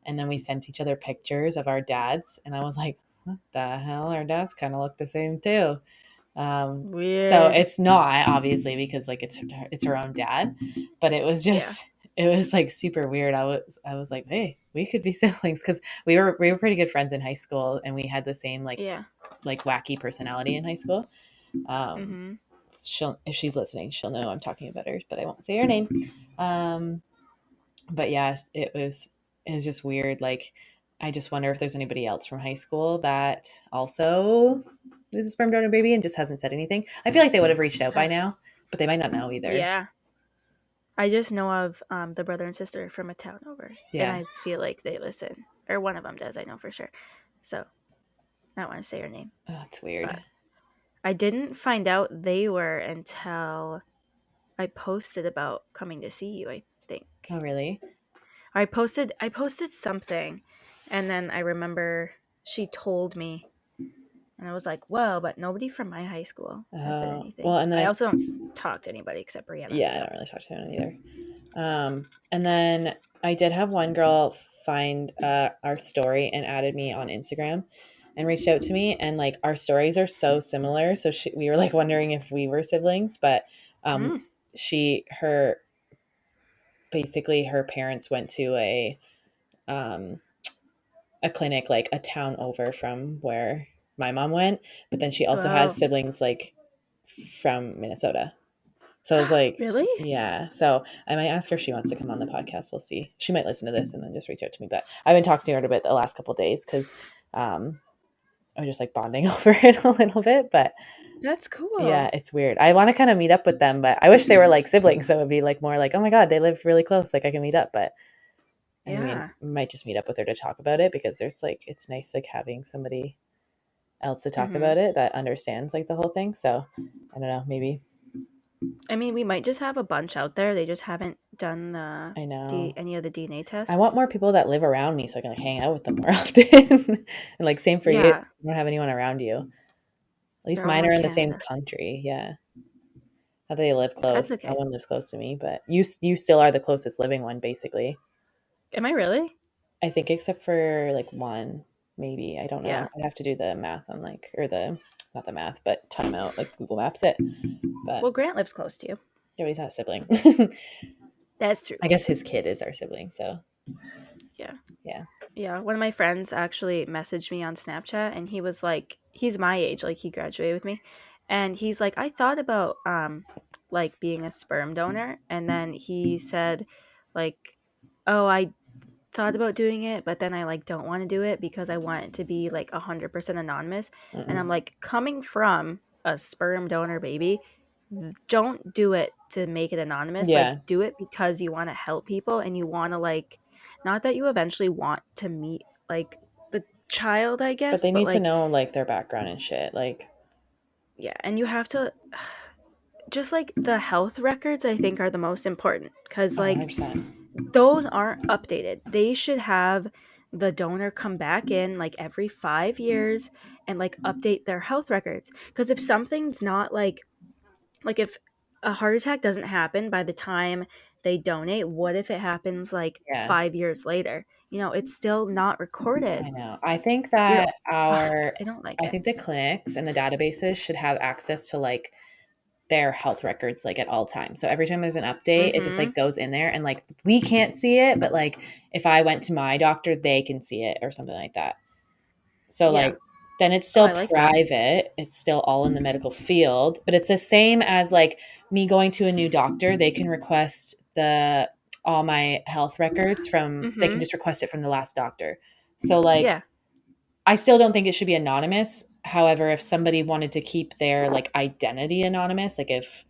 And then we sent each other pictures of our dads. And I was like, what the hell? Our dads kind of look the same too. So Weird. it's not obviously because like it's her own dad, but it was Yeah. just it was like super weird. I was like, hey, we could be siblings because we were pretty good friends in high school and we had the same Yeah. like wacky personality in high school. Um, Mm-hmm. she'll if she's listening, she'll know I'm talking about her, but I won't say her name. But yeah, it was just weird. Like I just wonder if there's anybody else from high school that also is a sperm donor baby and just hasn't said anything. I feel like they would have reached out by now, but they might not know either. Yeah. I just know of the brother and sister from a town over, and Yeah. I feel like they listen, or one of them does. I know for sure. So I don't want to say her name, Oh, it's weird. but I didn't find out they were until I posted about coming to see you. I think Oh, really? I posted something, and then I remember she told me, and I was like, "Whoa!" But nobody from my high school has said Oh, anything. well, and then I also don't talk to anybody except Brianna. yeah, I So, don't really talk to anyone either. And then I did have one girl find our story and added me on Instagram and reached out to me. And like our stories are so similar. So we were like wondering if we were siblings, but um, mm, her, basically her parents went to um, a clinic like a town over from where my mom went. But then she also has oh, siblings like from Minnesota. So I was like, really? yeah. So I might ask her if she wants to come on the podcast. We'll see. She might listen to this and then just reach out to me. But I've been talking to her a bit the last couple of days because I'm just like bonding over it a little bit. But That's cool. yeah, it's weird. I want to kind of meet up with them, but I wish they were like siblings. So it would be like more like, oh my God, they live really close. Like I can meet up. But I mean, Yeah. I might just meet up with her to talk about it because there's like, it's nice like having somebody else to talk Hmm. about it that understands like the whole thing. So I don't know, maybe. I mean, we might just have a bunch out there. They just haven't done I know. any of the DNA I want tests. more people that live around me so I can like hang out with them more often. And like same for you. You Yeah, don't have anyone around you. At least they're all mine in are in the same Canada. country. Yeah. How they live That's close. No okay. one lives close to me, but you still are the closest living one basically. Am I really? I think except for like one, maybe. I don't know. Yeah. I'd have to do the math on like or the not the math, but time out like Google Maps it. But Well, Grant lives close to you. yeah, but he's not a sibling. That's true. I guess his kid is our sibling, so Yeah. yeah. Yeah. One of my friends actually messaged me on Snapchat, and he was like, he's my age, like he graduated with me. And he's like, I thought about like being a sperm donor. And then he said, like, oh, I thought about doing it, but then I like don't want to do it because I want it to be like 100% anonymous. And I'm Mm-mm. like, coming from a sperm donor baby, don't do it to make it anonymous. Like, Yeah. do it because you want to help people and you want to like, not that you eventually want to meet like the child, I But guess, they but need to like, know like their background and shit. Like yeah, and you have to just like the health records, I think, are the most important because like 100%. those aren't updated. They should have the donor come back in like every 5 years and like update their health records. Because if something's not like if a heart attack doesn't happen by the time they donate, what if it happens like Yeah. 5 years later? It's still not recorded. I know. I think You're, that ugh, our I don't like I it. think the clinics and the databases should have access to like their health records like at all times. So every time there's an update, it just Mm-hmm. like goes in there and like we can't see it, but like if I went to my doctor, they can see it or something like that. So Yeah. like then it's Oh, still I like that. private. It's still all in the medical field, but it's the same as like me going to a new doctor. They can request the all my health records from they can Mm-hmm. just request it from the last doctor. So like Yeah. I still don't think it should be anonymous. However, if somebody wanted to keep their like identity anonymous, like if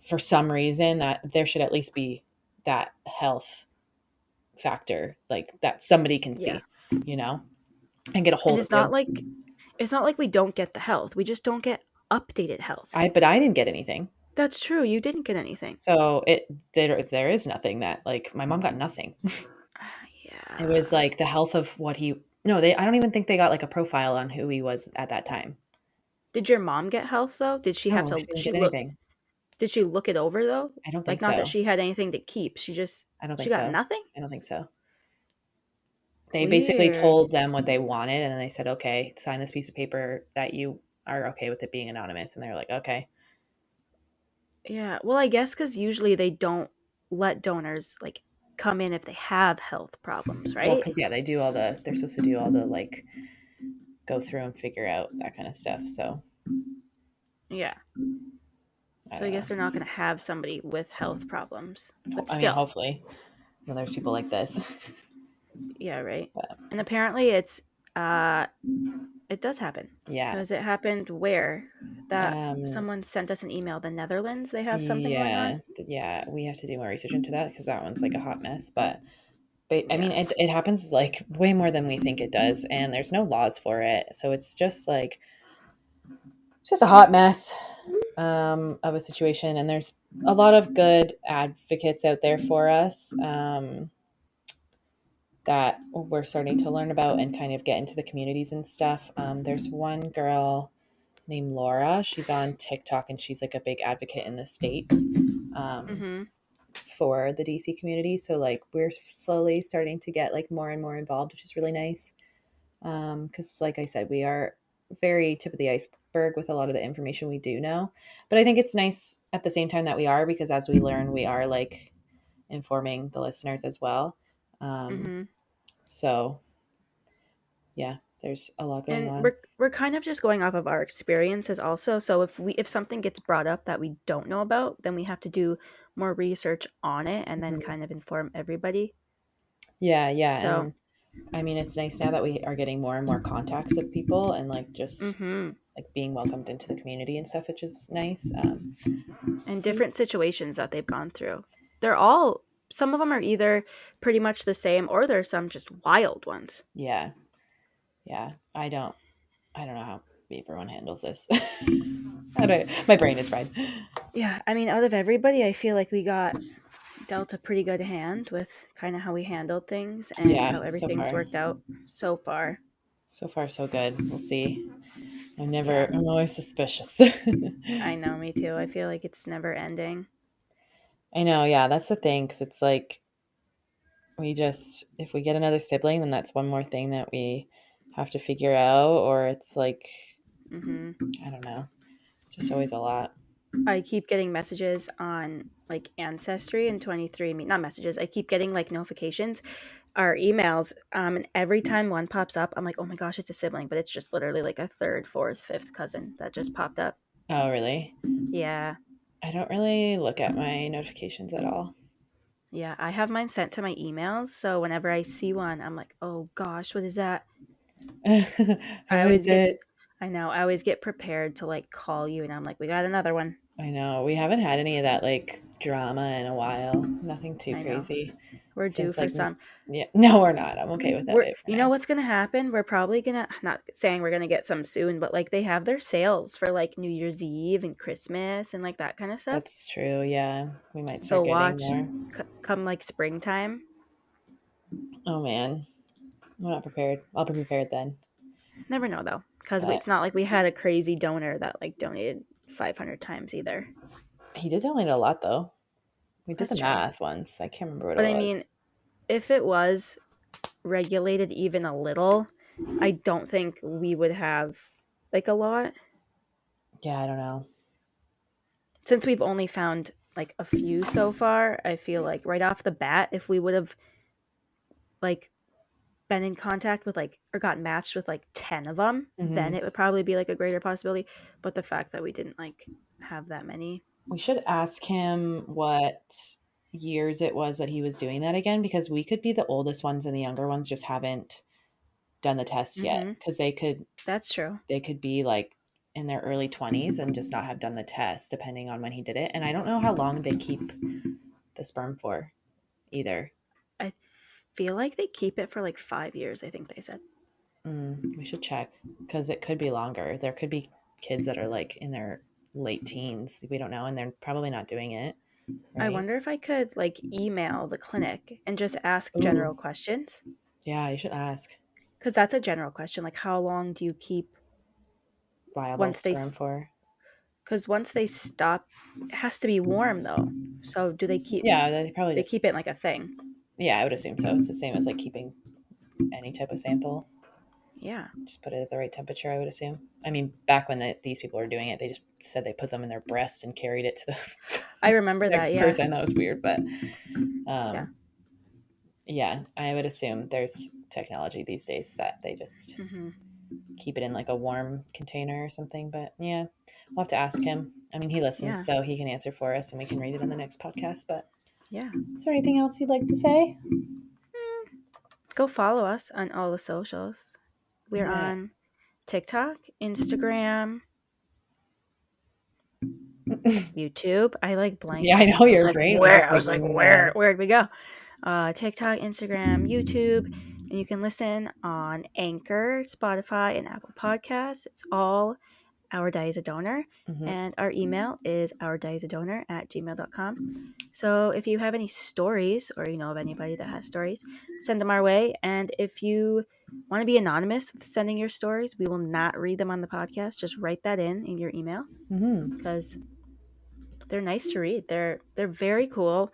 for some reason that there should at least be that health factor like that somebody can Yeah. see, you know, and get a And hold of you. it's not like we don't get the health. We just don't get updated health. I didn't get anything. That's true. You didn't get anything. So there is nothing that like my mom got nothing. It was Yeah. like the health of what he no, they I don't even think they got like a profile on who he was at that time. Did your mom get health though? Did she have No, she to didn't she get look anything. did she look it over though? I don't think Like not that so. she had anything to keep. I don't She think got so. nothing? I don't think so. They basically Weird. told them what they wanted and then they said, "Okay, sign this piece of paper that you are okay with it being anonymous." And they're like, "Okay." Yeah. Well, I guess cuz usually they don't let donors like come in if they have health problems, Well, right? cuz yeah, they're supposed to do all the like go through and figure out that kind of stuff. So, Yeah. I So I don't guess they're not know. going to have somebody with health problems. But I mean, still. hopefully, there's people like this. Yeah, right. But And apparently uh it does happen yeah, because it happened where that um, someone sent us an email. The Netherlands, they have something going on. yeah, we have to do more research into that because that one's like a hot mess. But I mean, Yeah. it happens like way more than we think it does, and there's no laws for it, so it's just like it's just a hot mess of a situation. And there's a lot of good advocates out there for us. That we're starting to learn about and kind of get into the communities and stuff. There's one girl named Laura. She's on TikTok and she's like a big advocate in the States um, Mm-hmm. for the DC community. So like we're slowly starting to get like more and more involved, which is really nice. Because like I said, we are very tip of the iceberg with a lot of the information we do know. But I think it's nice at the same time that we are, because as we learn, we are like informing the listeners as well. Um, Mm-hmm. so yeah, there's a lot going And on. we're kind of just going off of our experiences also. So if something gets brought up that we don't know about, then we have to do more research on it and then Mhm. kind of inform everybody. Yeah, yeah. So, And I mean, it's nice now that we are getting more and more contacts of people and like just mm-hmm. like being welcomed into the community and stuff, which is nice. And So different situations that they've gone through. They're all some of them are either pretty much the same or there's some just wild ones. yeah, yeah. I don't know how everyone handles this. My brain is fried. Yeah, I mean, out of everybody, I feel like we got dealt a pretty good hand with kind of how we handled things and Yeah, how everything's worked out so far. so far so good. We'll see. Yeah, I'm always suspicious. I know, me too. I feel like it's never ending. I know, yeah, that's the thing, because it's like we just, if we get another sibling, then that's one more thing that we have to figure out, or it's like, Hmm. I don't know. It's just always a lot. I keep getting messages on like Ancestry and 23andMe. Not messages. I keep getting like notifications or emails. And every time one pops up, I'm like, oh my gosh, it's a sibling, but it's just literally like a third, fourth, fifth cousin that just popped up. Oh, really? Yeah. I don't really look at my notifications at all. Yeah. I have mine sent to my emails. So whenever I see one, I'm like, oh gosh, what is that? I Who is always get, it? I know, I always get prepared to like call you and I'm like, we got another one. I know. We haven't had any of that like drama in a while. Nothing too I know. crazy We're due since for like, some. yeah, no, we're not. I'm okay with We're, it for you know now. what's gonna happen? We're probably gonna, not saying we're gonna get some soon, but like they have their sales for like New Year's Eve and Christmas and like that kind of stuff. That's true. Yeah. We might So start getting watch, more. come like springtime. Oh, man. I'm not prepared. I'll be prepared then. Never know though, because But it's not like we had a crazy donor that like donated 500 times either. he did donate a lot, though. We did the That's true. math once. I can't remember what it But I mean, was. if it was regulated even a little, I don't think we would have like a lot Yeah, I don't know. since we've only found like a few so far. I feel like right off the bat, if we would have like been in contact with like or got matched with like 10 of them, then Hmm. it would probably be like a greater possibility. But the fact that we didn't like have that many. We should ask him what years it was that he was doing that again, because we could be the oldest ones and the younger ones just haven't done the test yet, Mm-hmm. because That's true. they could be like in their early 20s and just not have done the test depending on when he did it. And I don't know how long they keep the sperm for either. I feel like they keep it for like 5 years, I think they said. We should check, because it could be longer. There could be kids that are like in their late teens. We don't know, and they're probably not doing it, I right? wonder if I could like email the clinic and just ask general Ooh, questions. yeah, you should ask. Because that's a general question. Like, how long do you keep Viable once they sperm for? because once they stop, it has to be warm though. So do they keep Yeah, they probably they just. keep it in like a thing? Yeah, I would assume so. It's the same as like keeping any type of sample. Yeah, Just put it at the right temperature, I would assume. I mean, back when these people were doing it, they just said they put them in their breast and carried it to I the remember that. next Yeah, person. That was weird, but yeah. um, yeah, I would assume there's technology these days that they just Hmm. keep it in like a warm container or something. But yeah, we'll have to ask him. I mean, he listens, Yeah, so he can answer for us, and we can read it on the next podcast. But yeah. is there anything else you'd like to say? go follow us on all the socials. We're Yeah. on TikTok, Instagram, YouTube. I like blanked Yeah, for I a know second. your brain was just I like, was like, no. where'd we go? TikTok, Instagram, YouTube, and you can listen on Anchor, Spotify, and Apple Podcasts. It's all Our Die is a Donor. Hmm. And our email is ourdieIsADonor@gmail.com. So if you have any stories or you know of anybody that has stories, send them our way. And if you want to be anonymous with sending your stories, we will not read them on the podcast. Just write that in your email Hmm. because they're nice to read. They're very cool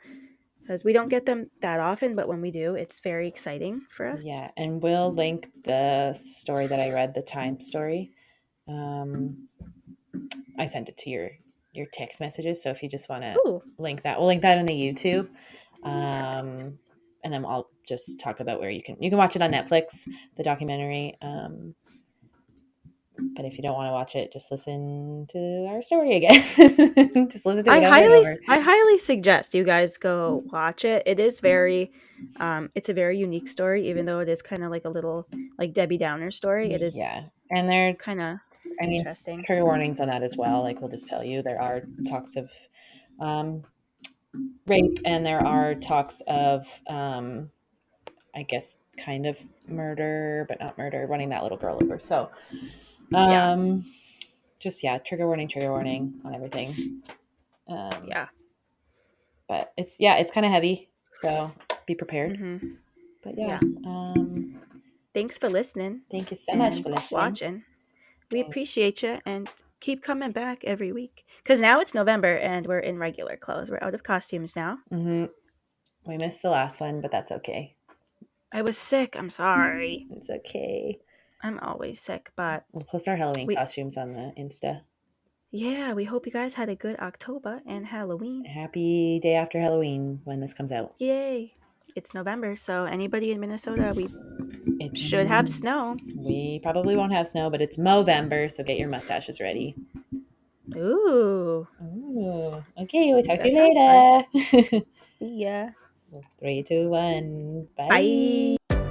because we don't get them that often, but when we do, it's very exciting for us. Yeah, and we'll link the story that I read, the time story. Um, I sent it to your text messages. So if you just want to Ooh, link that, we'll link that in the YouTube. perfect. And then I'll just talk about where you can watch it on Netflix, the documentary. But if you don't want to watch it, just listen to our story again. Just listen to it over and over. I highly suggest you guys go watch it. It is very, it's a very unique story, even though it is kind of like a little like Debbie Downer story. It is Yeah, and there, kind of I mean, interesting. trigger warnings on that as well. Like we'll just tell you there are talks of um, rape, and there are talks of I guess kind of murder, but not murder, running that little girl over. So Yeah, um, just yeah, trigger warning on everything. Um, yeah. but it's kind of heavy, so be prepared. Mm-hmm. But yeah, Yeah. um, Thanks for listening thank you so much and for listening. watching. We appreciate you and keep coming back every week. Because now it's November and we're in regular clothes. We're out of costumes now. Mm-hmm. We missed the last one, but that's okay. I was sick. I'm sorry. It's okay. I'm always sick, but We'll post our Halloween we, costumes on the Insta. yeah, we hope you guys had a good October and Halloween. Happy day after Halloween when this comes out. Yay. It's November, so anybody in Minnesota, we It's should have snow. we probably won't have snow, but it's Movember, so get your mustaches ready. Ooh, Ooh, okay, we'll talk to that you sounds fun. later. See ya. 3, 2, 1, bye. Bye.